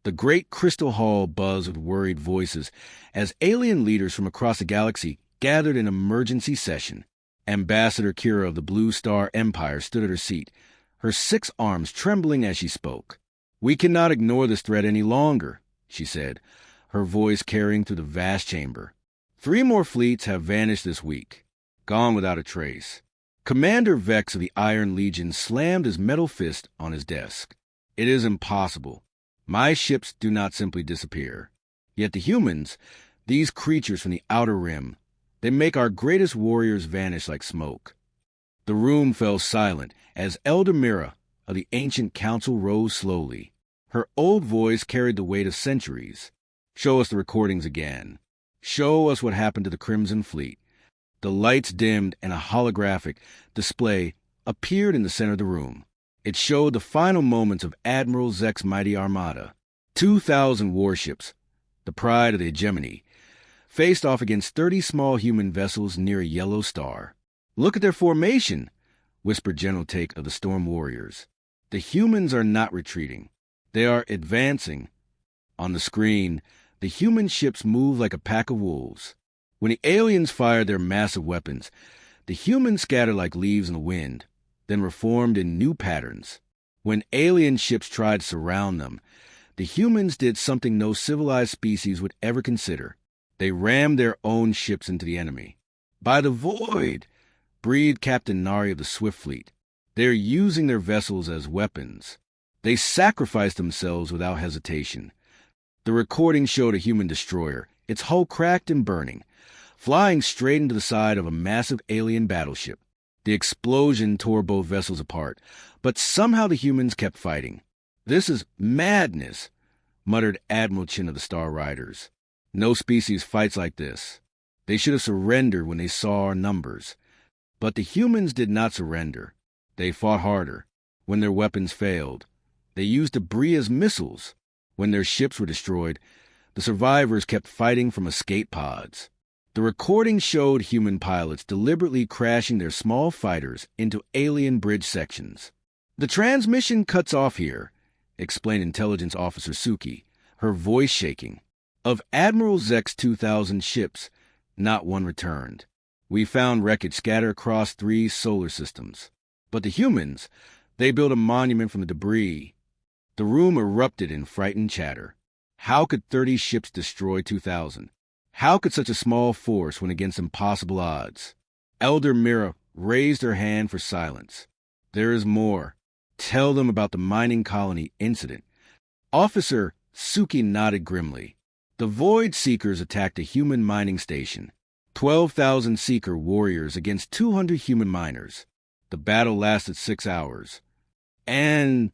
The great crystal hall buzzed with worried voices as alien leaders from across the galaxy gathered in emergency session. Ambassador Kira of the Blue Star Empire stood at her seat, her 6 arms trembling as she spoke. "We cannot ignore this threat any longer," she said, her voice carrying through the vast chamber. 3 more fleets have vanished this week, gone without a trace. Commander Vex of the Iron Legion slammed his metal fist on his desk. "It is impossible. My ships do not simply disappear. Yet the humans, these creatures from the outer rim, they make our greatest warriors vanish like smoke." The room fell silent as Elder Mira of the Ancient Council rose slowly. Her old voice carried the weight of centuries. "Show us the recordings again. Show us what happened to the Crimson Fleet." The lights dimmed and a holographic display appeared in the center of the room. It showed the final moments of Admiral Zek's mighty armada. 2,000 warships, the pride of the hegemony, faced off against 30 small human vessels near a yellow star. "Look at their formation," whispered General Take of the Storm Warriors. "The humans are not retreating. They are advancing." On the screen, the human ships moved like a pack of wolves. When the aliens fired their massive weapons, the humans scattered like leaves in the wind, then reformed in new patterns. When alien ships tried to surround them, the humans did something no civilized species would ever consider. They rammed their own ships into the enemy. "By the void," breathed Captain Nari of the Swift Fleet. "They're using their vessels as weapons." They sacrificed themselves without hesitation. The recording showed a human destroyer, its hull cracked and burning, flying straight into the side of a massive alien battleship. The explosion tore both vessels apart, but somehow the humans kept fighting. "This is madness," muttered Admiral Chin of the Star Riders. "No species fights like this. They should have surrendered when they saw our numbers." But the humans did not surrender. They fought harder. When their weapons failed, they used debris as missiles. When their ships were destroyed, the survivors kept fighting from escape pods. The recording showed human pilots deliberately crashing their small fighters into alien bridge sections. "The transmission cuts off here," explained Intelligence Officer Suki, her voice shaking. "Of Admiral Zek's 2,000 ships, not one returned. We found wreckage scattered across 3 solar systems. But the humans, they built a monument from the debris." The room erupted in frightened chatter. How could 30 ships destroy 2,000? How could such a small force win against impossible odds? Elder Mira raised her hand for silence. "There is more. Tell them about the mining colony incident." Officer Suki nodded grimly. "The Void Seekers attacked a human mining station. 12,000 Seeker warriors against 200 human miners. The battle lasted 6 hours. And,"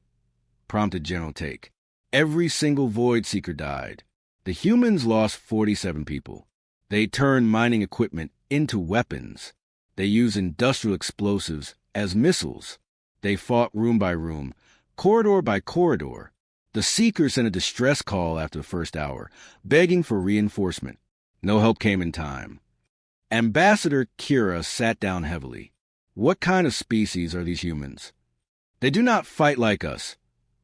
prompted General Take, "every single Void Seeker died. The humans lost 47 people. They turned mining equipment into weapons. They used industrial explosives as missiles. They fought room by room, corridor by corridor. The Seekers sent a distress call after the first hour, begging for reinforcement. No help came in time." Ambassador Kira sat down heavily. "What kind of species are these humans?" "They do not fight like us,"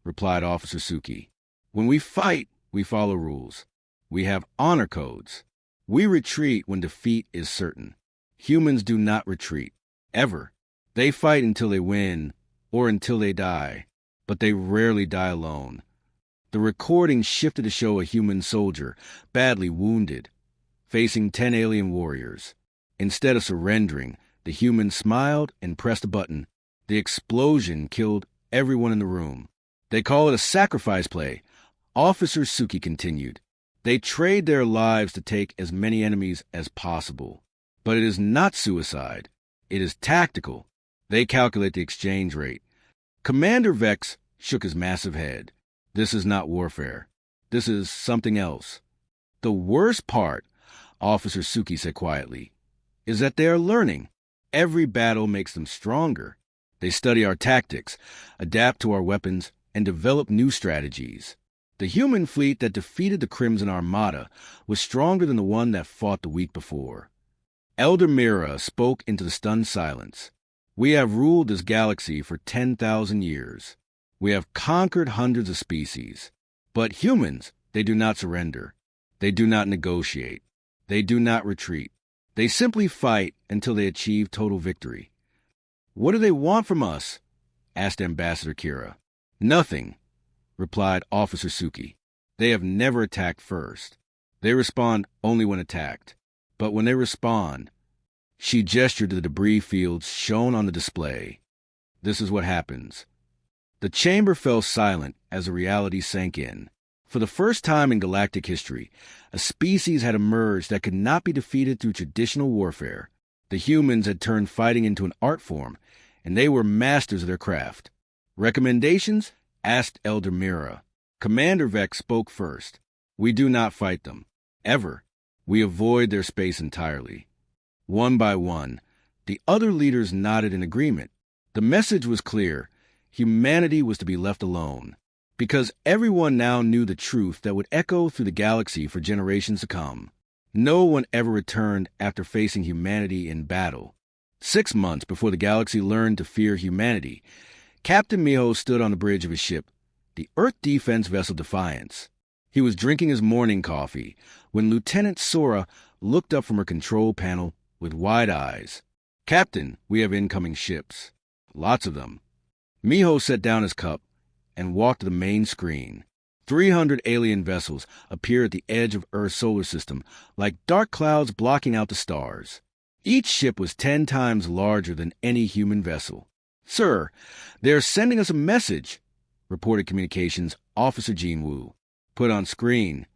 replied Officer Suki. "When we fight, we follow rules. We have honor codes. We retreat when defeat is certain. Humans do not retreat, ever. They fight until they win, or until they die, but they rarely die alone." The recording shifted to show a human soldier, badly wounded, facing 10 alien warriors. Instead of surrendering, the human smiled and pressed a button. The explosion killed everyone in the room. "They call it a sacrifice play," Officer Suki continued. "They trade their lives to take as many enemies as possible. But it is not suicide. It is tactical. They calculate the exchange rate." Commander Vex shook his massive head. "This is not warfare. This is something else." "The worst part," Officer Suki said quietly, "is that they are learning. Every battle makes them stronger. They study our tactics, adapt to our weapons, and develop new strategies. The human fleet that defeated the Crimson Armada was stronger than the one that fought the week before." Elder Mira spoke into the stunned silence. "We have ruled this galaxy for 10,000 years. We have conquered hundreds of species. But humans, they do not surrender. They do not negotiate. They do not retreat. They simply fight until they achieve total victory. "What do they want from us?" asked Ambassador Kira. "Nothing," replied Officer Suki. "They have never attacked first. They respond only when attacked. But when they respond," she gestured to the debris fields shown on the display. "This is what happens." The chamber fell silent as the reality sank in. For the first time in galactic history, a species had emerged that could not be defeated through traditional warfare. The humans had turned fighting into an art form, and they were masters of their craft. "Recommendations?" asked Elder Mira. Commander Vex spoke first. "We do not fight them. Ever. We avoid their space entirely." One by one, the other leaders nodded in agreement. The message was clear. Humanity was to be left alone, because everyone now knew the truth that would echo through the galaxy for generations to come. No one ever returned after facing humanity in battle. 6 months before the galaxy learned to fear humanity, Captain Miho stood on the bridge of his ship, the Earth defense vessel Defiance. He was drinking his morning coffee when Lieutenant Sora looked up from her control panel with wide eyes. "Captain, we have incoming ships. Lots of them." Miho set down his cup and walked to the main screen. 300 alien vessels appeared at the edge of Earth's solar system, like dark clouds blocking out the stars. Each ship was 10 times larger than any human vessel. "Sir, they're sending us a message," reported Communications Officer Jean Wu. Put on screen.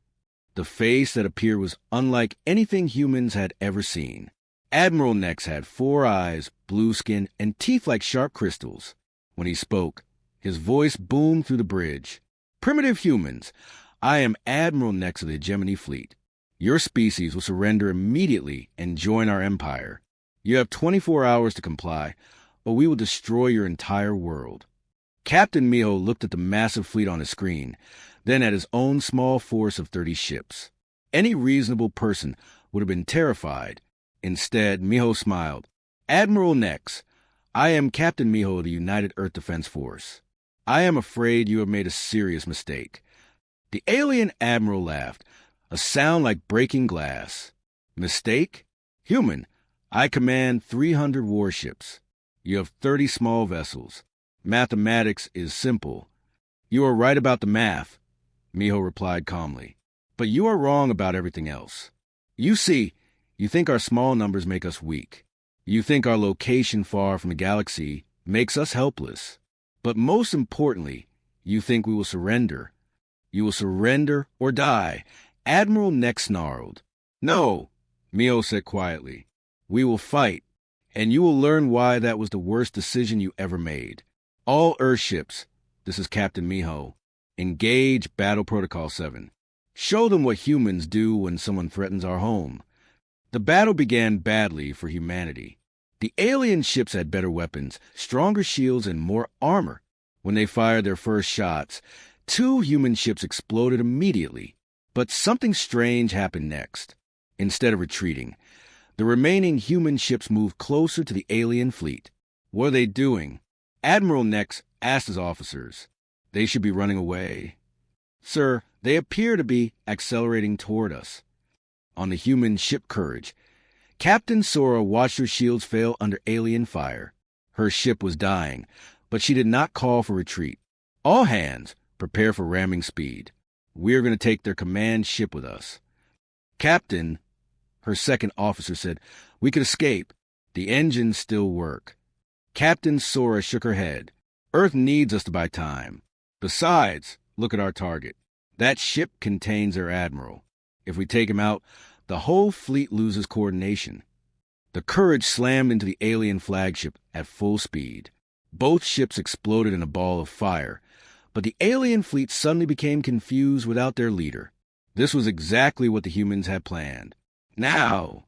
The face that appeared was unlike anything humans had ever seen. Admiral Nex had 4 eyes, blue skin, and teeth like sharp crystals. When he spoke, his voice boomed through the bridge. "Primitive humans, I am Admiral Nex of the Hegemony Fleet. Your species will surrender immediately and join our empire. You have 24 hours to comply, or we will destroy your entire world." Captain Miho looked at the massive fleet on his screen, then at his own small force of 30 ships. Any reasonable person would have been terrified. Instead, Miho smiled. "Admiral Nex, I am Captain Miho of the United Earth Defense Force. I am afraid you have made a serious mistake." The alien admiral laughed, a sound like breaking glass. "Mistake? Human, I command 300 warships. You have 30 small vessels. Mathematics is simple." "You are right about the math," Miho replied calmly. "But you are wrong about everything else. You see, you think our small numbers make us weak. You think our location far from the galaxy makes us helpless. But most importantly, you think we will surrender. You will surrender or die." Admiral Nex snarled. "No," Miho said quietly. "We will fight, and you will learn why that was the worst decision you ever made. All Earthships, this is Captain Miho, engage Battle Protocol 7. Show them what humans do when someone threatens our home." The battle began badly for humanity. The alien ships had better weapons, stronger shields, and more armor. When they fired their first shots, 2 human ships exploded immediately. But something strange happened next. Instead of retreating, the remaining human ships moved closer to the alien fleet. "What are they doing?" Admiral Nex asked his officers. "They should be running away." "Sir, they appear to be accelerating toward us." On the human ship Courage, Captain Sora watched her shields fail under alien fire. Her ship was dying, but she did not call for retreat. "All hands, prepare for ramming speed. We are going to take their command ship with us." "Captain," her second officer said, "we could escape. The engines still work." Captain Sora shook her head. "Earth needs us to buy time. Besides, look at our target. That ship contains their admiral. If we take him out, the whole fleet loses coordination." The Courage slammed into the alien flagship at full speed. Both ships exploded in a ball of fire, but the alien fleet suddenly became confused without their leader. This was exactly what the humans had planned. "Now!"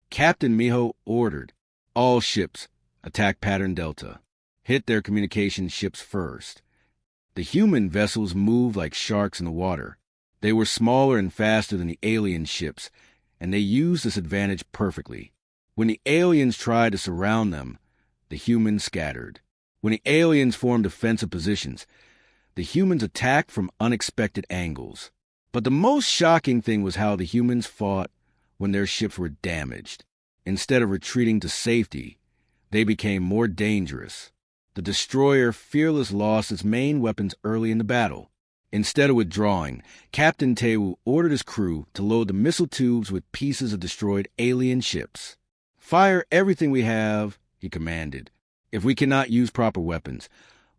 Captain Miho ordered. "All ships, attack pattern Delta. Hit their communication ships first." The human vessels moved like sharks in the water. They were smaller and faster than the alien ships, and they used this advantage perfectly. When the aliens tried to surround them, the humans scattered. When the aliens formed defensive positions, The humans attacked from unexpected angles. But the most shocking thing was how the humans fought when their ships were damaged. Instead of retreating to safety, they became more dangerous. The destroyer Fearless lost its main weapons early in the battle. Instead of withdrawing, Captain Tewu ordered his crew to load the missile tubes with pieces of destroyed alien ships. "Fire everything we have," he commanded. "If we cannot use proper weapons,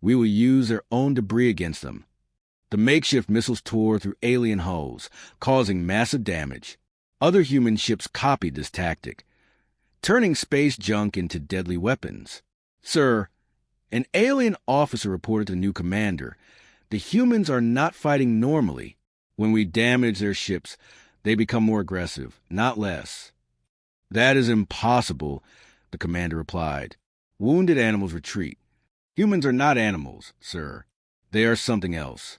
we will use their own debris against them." The makeshift missiles tore through alien hulls, causing massive damage. Other human ships copied this tactic, turning space junk into deadly weapons. "Sir," an alien officer reported to the new commander, "the humans are not fighting normally. When we damage their ships, they become more aggressive, not less." "That is impossible," the commander replied. "Wounded animals retreat. Humans are not animals, sir. They are something else."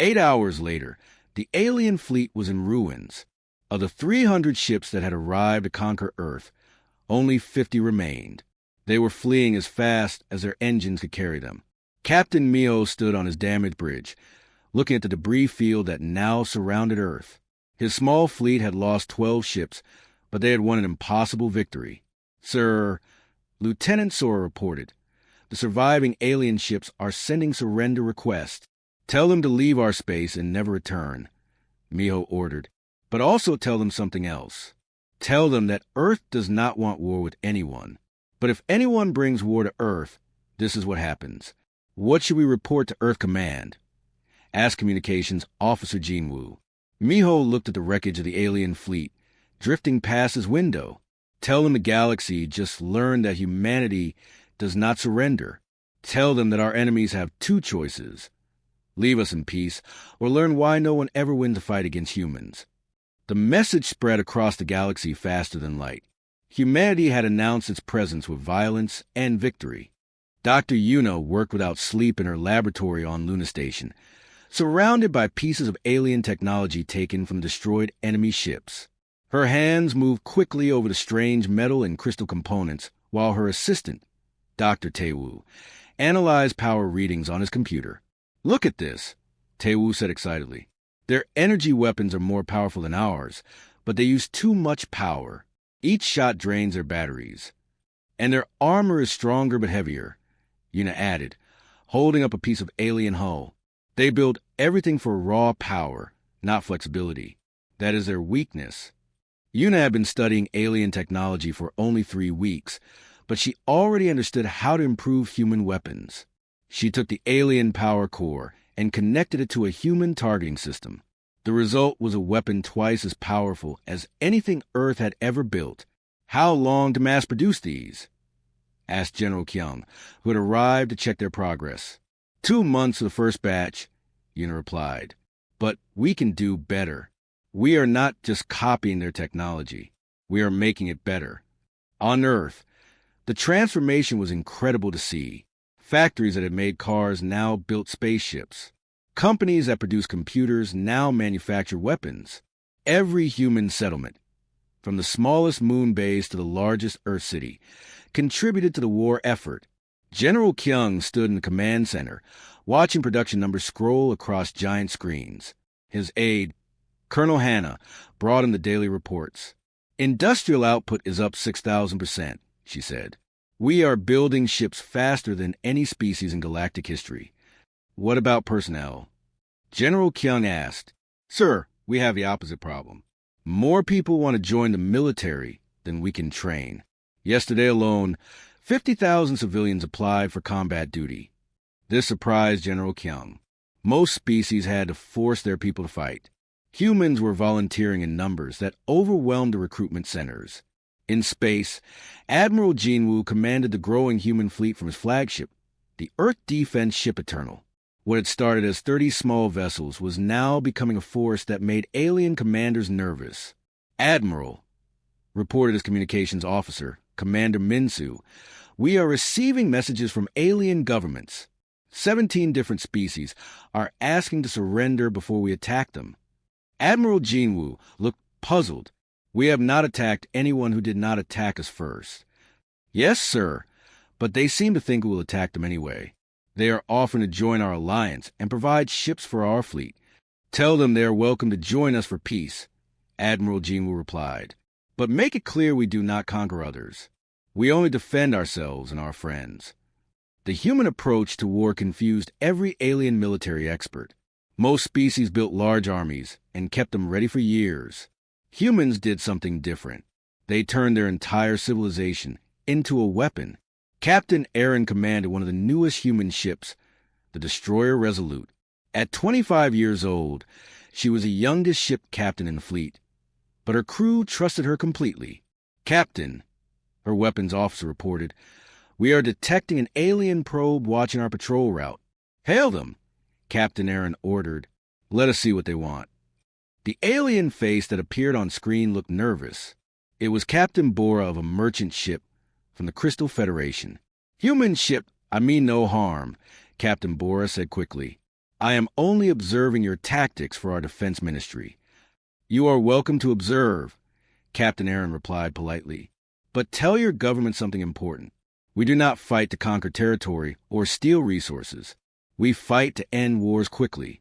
8 hours later, the alien fleet was in ruins. Of the 300 ships that had arrived to conquer Earth, only 50 remained. They were fleeing as fast as their engines could carry them. Captain Mio stood on his damaged bridge, looking at the debris field that now surrounded Earth. His small fleet had lost 12 ships, but they had won an impossible victory. "Sir," Lieutenant Sora reported, "the surviving alien ships are sending surrender requests. Tell them to leave our space and never return," Miho ordered. "But also tell them something else. Tell them that Earth does not want war with anyone. But if anyone brings war to Earth, this is what happens. What should we report to Earth Command?" asked Communications Officer Jinwoo. Miho looked at the wreckage of the alien fleet, drifting past his window. "Tell them the galaxy just learned that humanity does not surrender. Tell them that our enemies have two choices: leave us in peace, or learn why no one ever wins a fight against humans." The message spread across the galaxy faster than light. Humanity had announced its presence with violence and victory. Dr. Yuno worked without sleep in her laboratory on Luna Station, surrounded by pieces of alien technology taken from destroyed enemy ships. Her hands moved quickly over the strange metal and crystal components, while her assistant, Dr. Tewu, analyzed power readings on his computer. "Look at this," Tewu said excitedly. "Their energy weapons are more powerful than ours, but they use too much power. Each shot drains their batteries. And their armor is stronger but heavier," Yuna added, holding up a piece of alien hull. "They build everything for raw power, not flexibility. That is their weakness." Yuna had been studying alien technology for only 3 weeks, but she already understood how to improve human weapons. She took the alien power core and connected it to a human targeting system. The result was a weapon twice as powerful as anything Earth had ever built. "How long to mass produce these?" asked General Kyung, who had arrived to check their progress. 2 months for the first batch," Yuna replied. "But we can do better. We are not just copying their technology. We are making it better." On Earth, the transformation was incredible to see. Factories that had made cars now built spaceships. Companies that produce computers now manufacture weapons. Every human settlement, from the smallest moon base to the largest Earth city, contributed to the war effort. General Kyung stood in the command center, watching production numbers scroll across giant screens. His aide, Colonel Hanna, brought him the daily reports. "Industrial output is up 6,000%, she said. "We are building ships faster than any species in galactic history." "What about personnel?" General Kyung asked. "Sir, we have the opposite problem. More people want to join the military than we can train. Yesterday alone, 50,000 civilians applied for combat duty." This surprised General Kyung. Most species had to force their people to fight. Humans were volunteering in numbers that overwhelmed the recruitment centers. In space, Admiral Jinwoo commanded the growing human fleet from his flagship, the Earth Defense Ship Eternal. What had started as 30 small vessels was now becoming a force that made alien commanders nervous. "Admiral," reported his communications officer, Commander Minsu, "we are receiving messages from alien governments. 17 different species are asking to surrender before we attack them." Admiral Jinwoo looked puzzled. "We have not attacked anyone who did not attack us first." "Yes, sir, but they seem to think we will attack them anyway," They are offering to join our alliance and provide ships for our fleet. Tell them they are welcome to join us for peace, Admiral Jinwoo replied. But make it clear we do not conquer others. We only defend ourselves and our friends. The human approach to war confused every alien military expert. Most species built large armies and kept them ready for years. Humans did something different. They turned their entire civilization into a weapon. Captain Aaron commanded one of the newest human ships, the destroyer Resolute. At 25 years old, she was the youngest ship captain in the fleet, but her crew trusted her completely. Captain, her weapons officer reported, we are detecting an alien probe watching our patrol route. Hail them, Captain Aaron ordered. Let us see what they want. The alien face that appeared on screen looked nervous. It was Captain Bora of a merchant ship from the Crystal Federation. Human ship, I mean no harm, Captain Bora said quickly. I am only observing your tactics for our defense ministry. You are welcome to observe, Captain Aaron replied politely. But tell your government something important. We do not fight to conquer territory or steal resources. We fight to end wars quickly.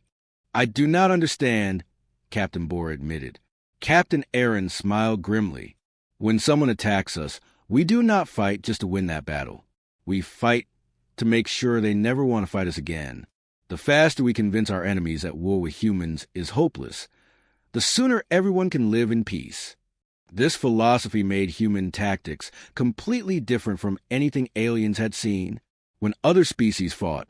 I do not understand, Captain Bora admitted. Captain Aaron smiled grimly. When someone attacks us, we do not fight just to win that battle. We fight to make sure they never want to fight us again. The faster we convince our enemies at war with humans is hopeless, the sooner everyone can live in peace. This philosophy made human tactics completely different from anything aliens had seen. When other species fought,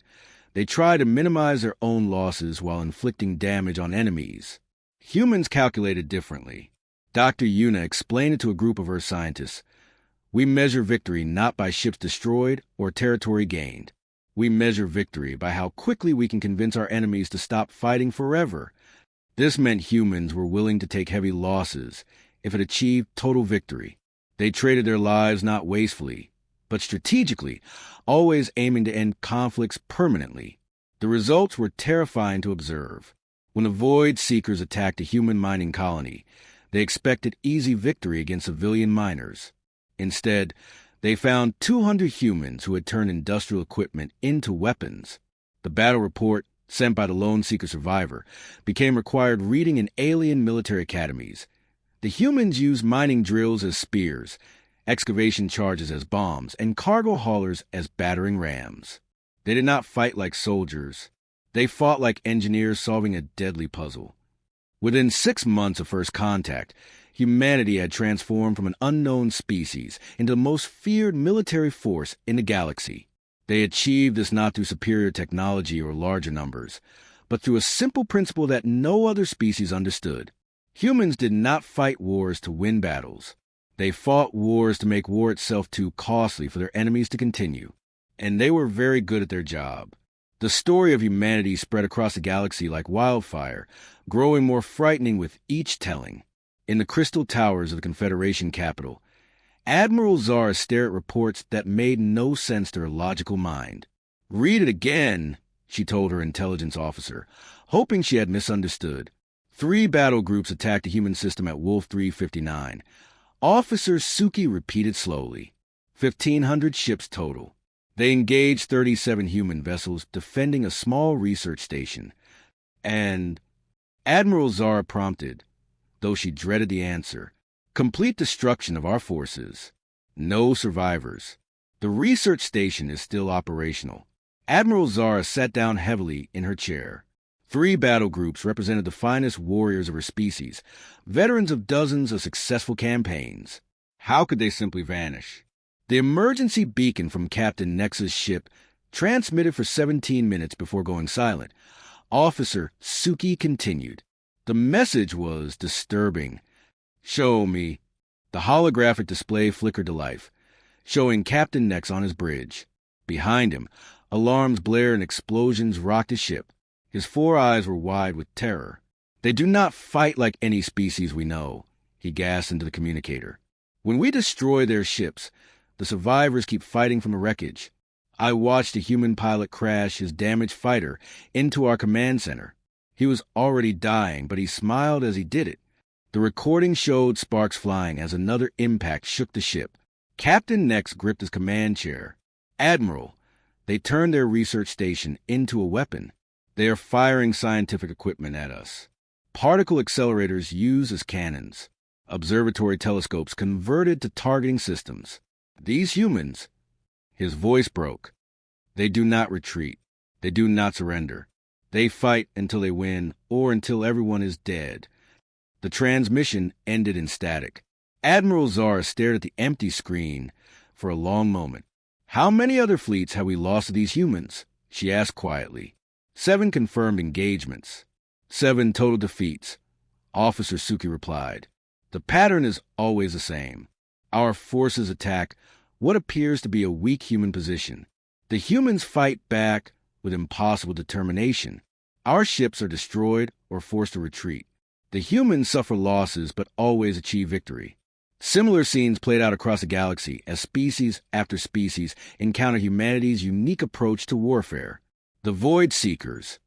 they tried to minimize their own losses while inflicting damage on enemies. Humans calculated differently. Dr. Yuna explained it to a group of Earth scientists. We measure victory not by ships destroyed or territory gained. We measure victory by how quickly we can convince our enemies to stop fighting forever. This meant humans were willing to take heavy losses if it achieved total victory. They traded their lives not wastefully, but strategically, always aiming to end conflicts permanently. The results were terrifying to observe. When the Void Seekers attacked a human mining colony, they expected easy victory against civilian miners. Instead, they found 200 humans who had turned industrial equipment into weapons. The battle report, sent by the Lone Seeker survivor, became required reading in alien military academies. The humans used mining drills as spears, excavation charges as bombs, and cargo haulers as battering rams. They did not fight like soldiers. They fought like engineers solving a deadly puzzle. Within 6 months of first contact, humanity had transformed from an unknown species into the most feared military force in the galaxy. They achieved this not through superior technology or larger numbers, but through a simple principle that no other species understood. Humans did not fight wars to win battles. They fought wars to make war itself too costly for their enemies to continue. And they were very good at their job. The story of humanity spread across the galaxy like wildfire, growing more frightening with each telling. In the crystal towers of the Confederation capital, Admiral Zara stared at reports that made no sense to her logical mind. Read it again, she told her intelligence officer, hoping she had misunderstood. 3 battle groups attacked the human system at Wolf 359. Officer Suki repeated slowly. 1,500 ships total. They engaged 37 human vessels defending a small research station. And Admiral Zara prompted, though she dreaded the answer. Complete destruction of our forces. No survivors. The research station is still operational. Admiral Zara sat down heavily in her chair. 3 battle groups represented the finest warriors of her species, veterans of dozens of successful campaigns. How could they simply vanish? The emergency beacon from Captain Nex's ship transmitted for 17 minutes before going silent. Officer Suki continued. The message was disturbing. Show me. The holographic display flickered to life, showing Captain Nex on his bridge. Behind him, alarms blared and explosions rocked his ship. His 4 eyes were wide with terror. They do not fight like any species we know, he gasped into the communicator. When we destroy their ships, the survivors keep fighting from the wreckage. I watched a human pilot crash his damaged fighter into our command center. He was already dying, but he smiled as he did it. The recording showed sparks flying as another impact shook the ship. Captain Nex gripped his command chair. Admiral, They turned their research station into a weapon. They are firing scientific equipment at us. Particle accelerators used as cannons. Observatory telescopes converted to targeting systems. These humans, his voice broke. They do not retreat. They do not surrender. They fight until they win or until everyone is dead. The transmission ended in static. Admiral Zara stared at the empty screen for a long moment. "How many other fleets have we lost to these humans?" she asked quietly. 7 confirmed engagements. 7 total defeats, Officer Suki replied. The pattern is always the same. Our forces attack what appears to be a weak human position. The humans fight back with impossible determination. Our ships are destroyed or forced to retreat. The humans suffer losses but always achieve victory. Similar scenes played out across the galaxy as species after species encountered humanity's unique approach to warfare. The Void Seekers,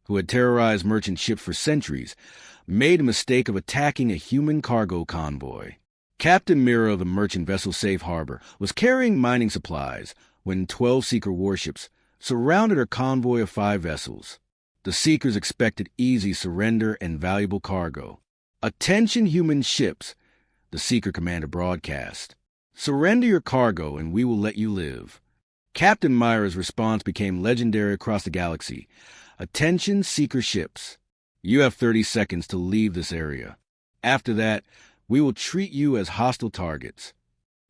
who had terrorized merchant ships for centuries, made a mistake of attacking a human cargo convoy. Captain Mirror of the merchant vessel Safe Harbor was carrying mining supplies when 12 Seeker warships surrounded her convoy of 5 vessels. The Seekers expected easy surrender and valuable cargo. "Attention human ships," the Seeker commander broadcast. "Surrender your cargo and we will let you live." Captain Myra's response became legendary across the galaxy. "Attention Seeker ships. You have 30 seconds to leave this area. After that, we will treat you as hostile targets."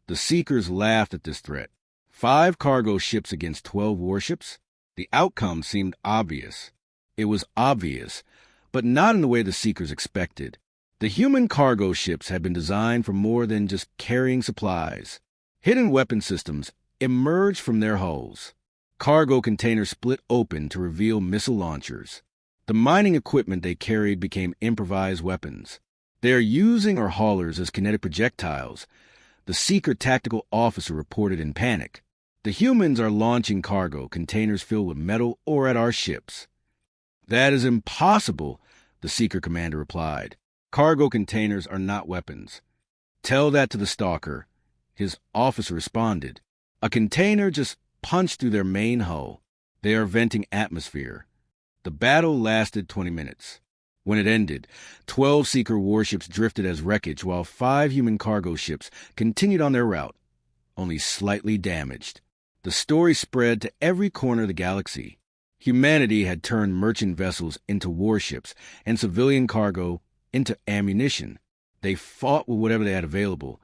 The Seekers laughed at this threat. 5 cargo ships against 12 warships? The outcome seemed obvious. It was obvious, but not in the way the Seekers expected. The human cargo ships had been designed for more than just carrying supplies. Hidden weapon systems emerged from their hulls. Cargo containers split open to reveal missile launchers. The mining equipment they carried became improvised weapons. They are using our haulers as kinetic projectiles, the Seeker tactical officer reported in panic. The humans are launching cargo containers filled with metal or at our ships. "That is impossible," the Seeker commander replied. "Cargo containers are not weapons." "Tell that to the Stalker," his officer responded. "A container just punched through their main hull. They are venting atmosphere." The battle lasted 20 minutes. When it ended, 12 Seeker warships drifted as wreckage while 5 human cargo ships continued on their route, only slightly damaged. The story spread to every corner of the galaxy. Humanity had turned merchant vessels into warships and civilian cargo into ammunition. They fought with whatever they had available,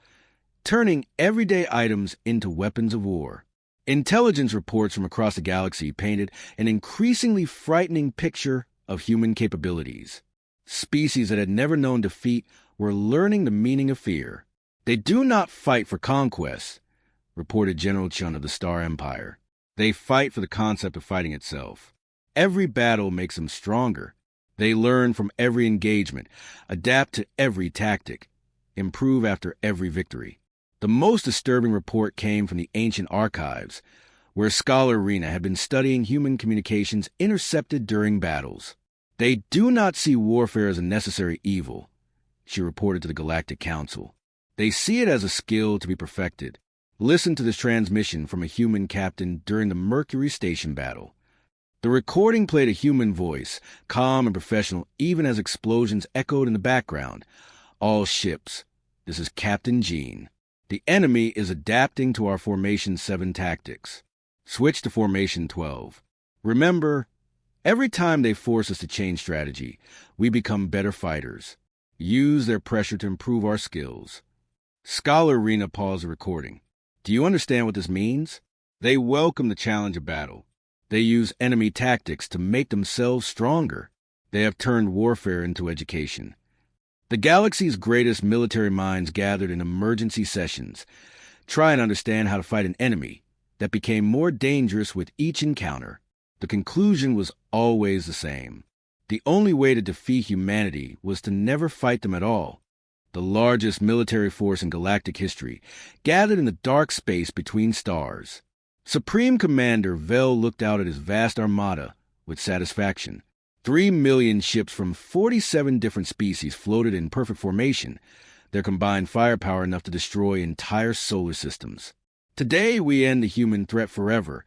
turning everyday items into weapons of war. Intelligence reports from across the galaxy painted an increasingly frightening picture of human capabilities. Species that had never known defeat were learning the meaning of fear. "They do not fight for conquest," reported General Chun of the Star Empire. "They fight for the concept of fighting itself. Every battle makes them stronger. They learn from every engagement, adapt to every tactic, improve after every victory." The most disturbing report came from the ancient archives, where Scholar Rena had been studying human communications intercepted during battles. "They do not see warfare as a necessary evil," she reported to the Galactic Council. "They see it as a skill to be perfected." Listen to this transmission from a human captain during the Mercury Station battle. The recording played a human voice, calm and professional even as explosions echoed in the background. "All ships, this is Captain Jean. The enemy is adapting to our Formation 7 tactics. Switch to Formation 12. Remember, every time they force us to change strategy, we become better fighters. Use their pressure to improve our skills." Scholar Rena paused the recording. "Do you understand what this means? They welcome the challenge of battle. They use enemy tactics to make themselves stronger. They have turned warfare into education." The galaxy's greatest military minds gathered in emergency sessions, trying to understand how to fight an enemy that became more dangerous with each encounter. The conclusion was always the same. The only way to defeat humanity was to never fight them at all. The largest military force in galactic history gathered in the dark space between stars. Supreme Commander Vel looked out at his vast armada with satisfaction. 3 million ships from 47 different species floated in perfect formation, their combined firepower enough to destroy entire solar systems. "Today we end the human threat forever,"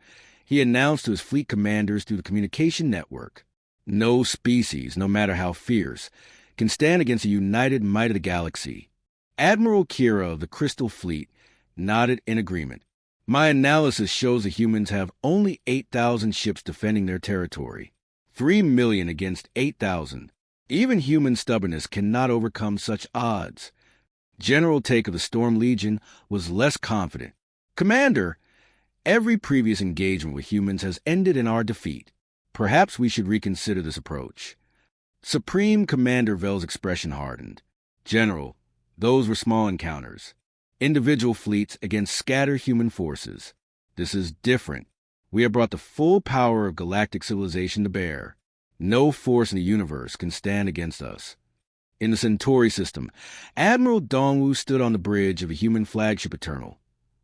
He announced to his fleet commanders through the communication network. No species, no matter how fierce, can stand against the united might of the galaxy. Admiral Kira of the Crystal Fleet nodded in agreement. My analysis shows the humans have only 8,000 ships defending their territory. 3 million against 8,000. Even human stubbornness cannot overcome such odds. General Take of the Storm Legion was less confident. Commander, every previous engagement with humans has ended in our defeat. Perhaps we should reconsider this approach. Supreme Commander Vel's expression hardened. General, those were small encounters. Individual fleets against scattered human forces. This is different. We have brought the full power of galactic civilization to bear. No force in the universe can stand against us. In the Centauri system, Admiral Dongwu stood on the bridge of a human flagship Eternal,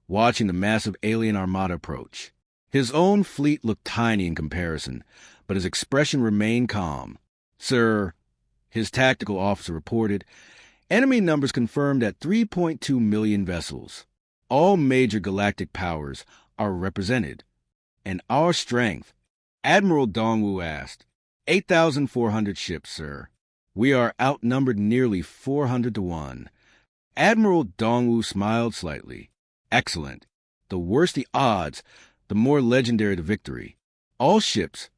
watching the massive alien armada approach. His own fleet looked tiny in comparison, but his expression remained calm. Sir, his tactical officer reported, enemy numbers confirmed at 3.2 million vessels. All major galactic powers are represented. And our strength, Admiral Dongwu asked, 8,400 ships, sir. We are outnumbered nearly 400 to 1. Admiral Dongwu smiled slightly. Excellent. The worse the odds, the more legendary the victory. All ships.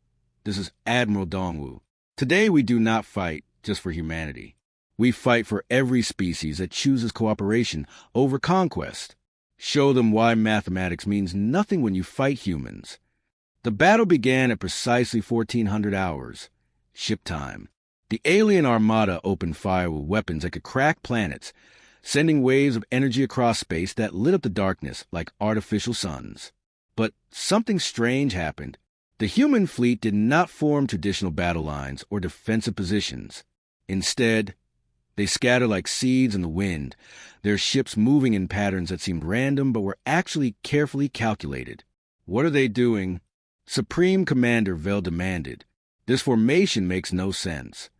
This is Admiral Dongwu. Today we do not fight just for humanity. We fight for every species that chooses cooperation over conquest. Show them why mathematics means nothing when you fight humans. The battle began at precisely 1400 hours. Ship time. The alien armada opened fire with weapons that could crack planets, sending waves of energy across space that lit up the darkness like artificial suns. But something strange happened. The human fleet did not form traditional battle lines or defensive positions. Instead, they scattered like seeds in the wind, their ships moving in patterns that seemed random but were actually carefully calculated. What are they doing? Supreme Commander Vel demanded. This formation makes no sense.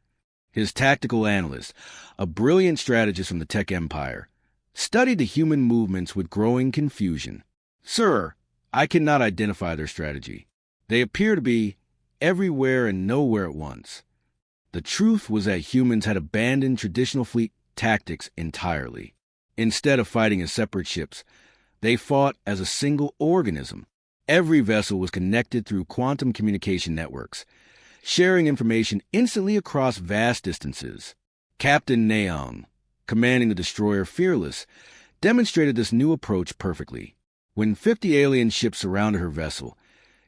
His tactical analyst, a brilliant strategist from the Tech Empire, studied the human movements with growing confusion. Sir, I cannot identify their strategy. They appear to be everywhere and nowhere at once. The truth was that humans had abandoned traditional fleet tactics entirely. Instead of fighting as separate ships, they fought as a single organism. Every vessel was connected through quantum communication networks, sharing information instantly across vast distances. Captain Neon, commanding the destroyer Fearless, demonstrated this new approach perfectly. When 50 alien ships surrounded her vessel,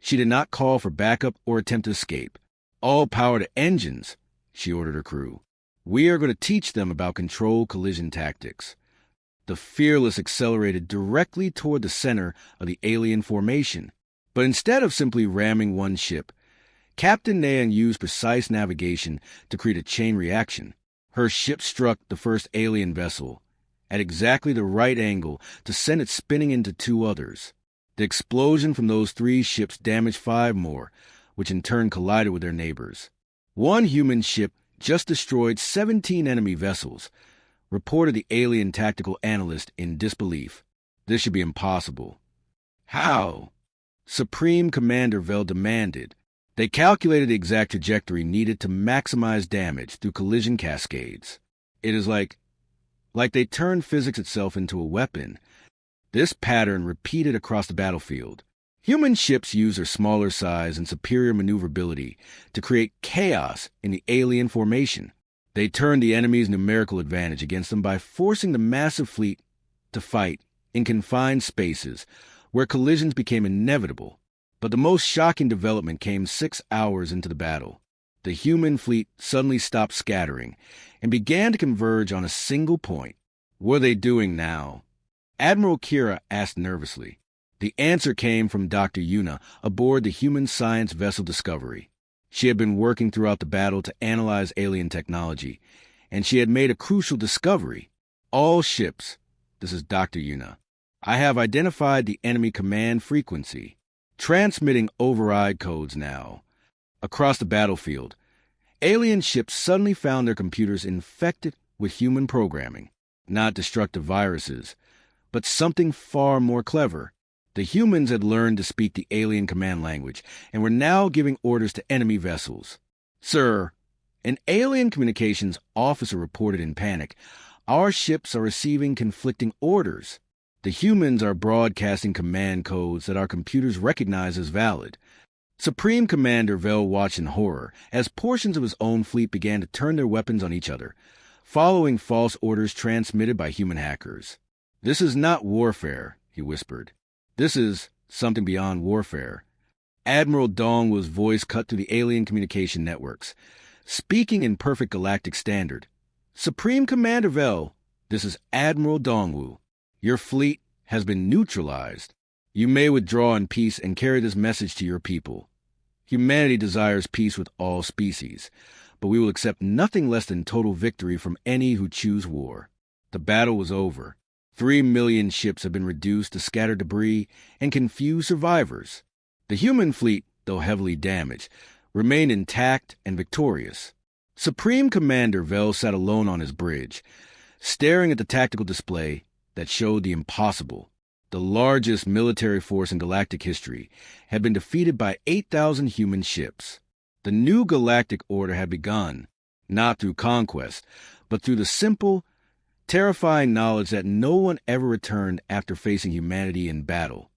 she did not call for backup or attempt to escape. All power to engines, she ordered her crew. We are going to teach them about controlled collision tactics. The Fearless accelerated directly toward the center of the alien formation. But instead of simply ramming one ship, Captain Neon used precise navigation to create a chain reaction. Her ship struck the first alien vessel at exactly the right angle to send it spinning into 2 others. The explosion from those 3 ships damaged 5 more, which in turn collided with their neighbors. One human ship just destroyed 17 enemy vessels, reported the alien tactical analyst in disbelief. This should be impossible. How? Supreme Commander Vel demanded. They calculated the exact trajectory needed to maximize damage through collision cascades. It is like they turned physics itself into a weapon. This pattern repeated across the battlefield. Human ships use their smaller size and superior maneuverability to create chaos in the alien formation. They turned the enemy's numerical advantage against them by forcing the massive fleet to fight in confined spaces where collisions became inevitable. But the most shocking development came 6 hours into the battle. The human fleet suddenly stopped scattering and began to converge on a single point. What are they doing now? Admiral Kira asked nervously. The answer came from Dr. Yuna aboard the human science vessel Discovery. She had been working throughout the battle to analyze alien technology, and she had made a crucial discovery. All ships, this is Dr. Yuna, I have identified the enemy command frequency, transmitting override codes now. Across the battlefield, alien ships suddenly found their computers infected with human programming, not destructive viruses, but something far more clever. The The humans had learned to speak the alien command language and were now giving orders to enemy vessels. "Sir," an alien communications officer reported in panic, "our ships are receiving conflicting orders. The humans are broadcasting command codes that our computers recognize as valid." Supreme Commander Vel watched in horror as portions of his own fleet began to turn their weapons on each other, following false orders transmitted by human hackers. "This is not warfare," he whispered. "This is something beyond warfare." Admiral Dongwu's voice cut through the alien communication networks, speaking in perfect galactic standard. "Supreme Commander Vel, this is Admiral Dongwu. Your fleet has been neutralized. You may withdraw in peace and carry this message to your people. Humanity desires peace with all species, but we will accept nothing less than total victory from any who choose war." The battle was over. 3 million ships have been reduced to scattered debris and confused survivors. The human fleet, though heavily damaged, remained intact and victorious. Supreme Commander Vel sat alone on his bridge, staring at the tactical display that showed the impossible. The largest military force in galactic history had been defeated by 8,000 human ships. The new galactic order had begun, not through conquest, but through the simple, terrifying knowledge that no one ever returned after facing humanity in battle.